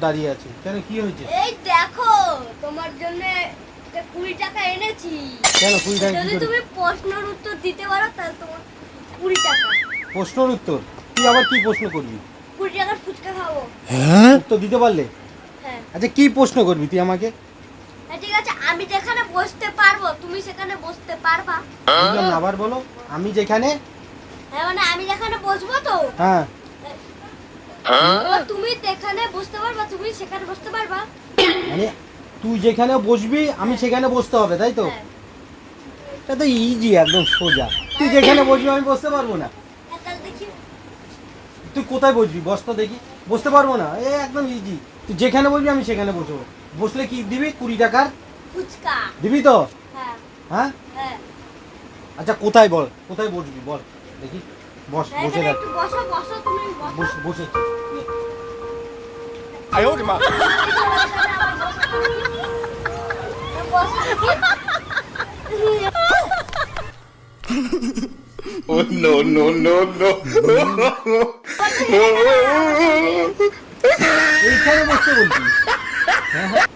দাঁড়িয়ে আছে, কেন কি হয়েছে? এই দেখো তোমার জন্য 20 টাকা এনেছি। কেন 20 টাকা কি যদি করে? তুমি প্রশ্নের উত্তর দিতে পারো তাহলে তোমার 20 টাকা। প্রশ্নের উত্তর? তুই আবার কি প্রশ্ন করবি? 20 টাকার ফুচকা খাবো। উত্তর দিতে পারলে? হ্যাঁ। আচ্ছা কি প্রশ্ন করবি তুই আমাকে? হ্যাঁ ঠিক আছে, আমি যেখানে বসতে পারবো তুমি সেখানে বসতে পারবা? বুঝলাম না, আবার বলো। আমি যেখানে? হ্যাঁ মানে আমি যেখানে বসবো তো হ্যাঁ। এবার তুমি যেখানে বসতে পারবা, তুমি সেখানে বসতে পারবা। মানে তুই যেখানে বসবি আমি সেখানে বসতে হবে, তাই তো? হ্যাঁ। এটা তো ইজি, একদম সোজা। তুই যেখানে বসবি আমি বসতে পারবো না? হ্যাঁ, তাহলে দেখি। তুই কোথায় বসবি বস তো দেখি। বসতে পারবো না, এ একদম ইজি। তুই যেখানে বসবি আমি সেখানে বসবো। বসলে কি দিবি? 20 টাকার ফুচকা। দিবি তো? হ্যাঁ। হ্যাঁ। হ্যাঁ। আচ্ছা কোথায় বল, কোথায় বসবি বল দেখি। বস, হ্যাঁ, বসে এখানে থাক। একটু বসো বসো তুমি বসো। বসেছি। বসো দেখি। Oh no no no no! এইখানে বসতে বলছি। হ্যাঁ হ্যাঁ।